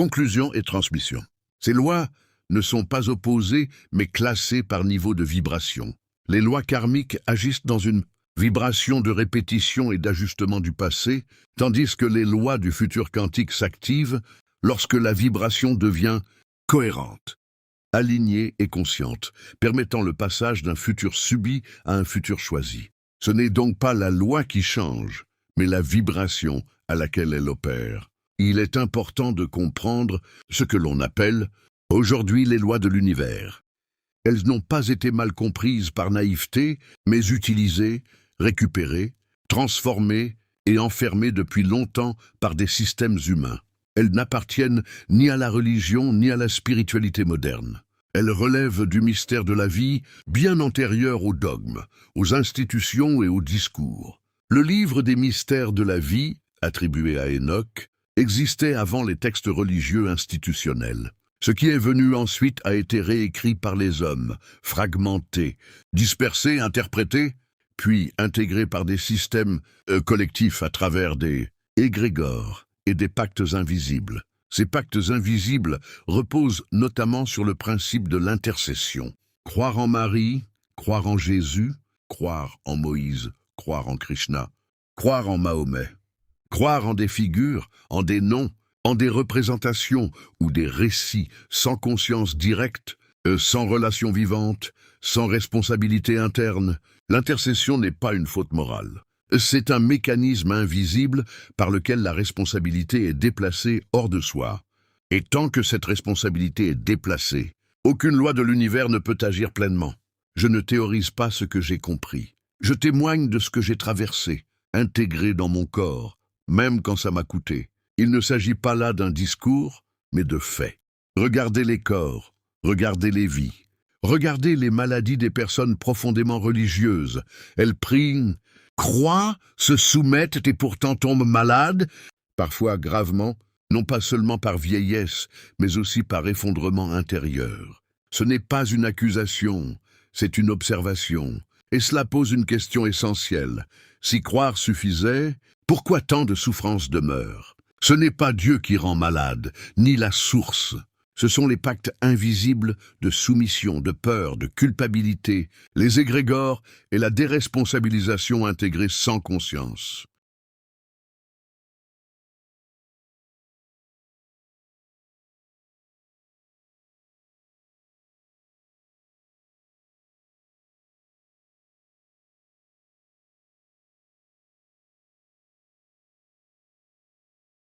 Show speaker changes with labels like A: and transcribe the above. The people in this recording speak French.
A: Conclusion et transmission. Ces lois ne sont pas opposées, mais classées par niveau de vibration. Les lois karmiques agissent dans une vibration de répétition et d'ajustement du passé, tandis que les lois du futur quantique s'activent lorsque la vibration devient cohérente, alignée et consciente, permettant le passage d'un futur subi à un futur choisi. Ce n'est donc pas la loi qui change, mais la vibration à laquelle elle opère. Il est important de comprendre ce que l'on appelle aujourd'hui les lois de l'univers. Elles n'ont pas été mal comprises par naïveté, mais utilisées, récupérées, transformées et enfermées depuis longtemps par des systèmes humains. Elles n'appartiennent ni à la religion ni à la spiritualité moderne. Elles relèvent du mystère de la vie, bien antérieur aux dogmes, aux institutions et aux discours. Le livre des mystères de la vie, attribué à Enoch, existait avant les textes religieux institutionnels. Ce qui est venu ensuite a été réécrit par les hommes, fragmenté, dispersé, interprété, puis intégré par des systèmes collectifs à travers des égrégores et des pactes invisibles. Ces pactes invisibles reposent notamment sur le principe de l'intercession. Croire en Marie, croire en Jésus, croire en Moïse, croire en Krishna, croire en Mahomet, croire en des figures, en des noms, en des représentations ou des récits sans conscience directe, sans relation vivante, sans responsabilité interne. L'intercession n'est pas une faute morale. C'est un mécanisme invisible par lequel la responsabilité est déplacée hors de soi. Et tant que cette responsabilité est déplacée, aucune loi de l'univers ne peut agir pleinement. Je ne théorise pas ce que j'ai compris. Je témoigne de ce que j'ai traversé, intégré dans mon corps, même quand ça m'a coûté. Il ne s'agit pas là d'un discours, mais de faits. Regardez les corps, regardez les vies, regardez les maladies des personnes profondément religieuses. Elles prient, croient, se soumettent et pourtant tombent malades, parfois gravement, non pas seulement par vieillesse, mais aussi par effondrement intérieur. Ce n'est pas une accusation, c'est une observation. Et cela pose une question essentielle. Si croire suffisait, pourquoi tant de souffrances demeurent ? Ce n'est pas Dieu qui rend malade, ni la source. Ce sont les pactes invisibles de soumission, de peur, de culpabilité, les égrégores et la déresponsabilisation intégrée sans conscience.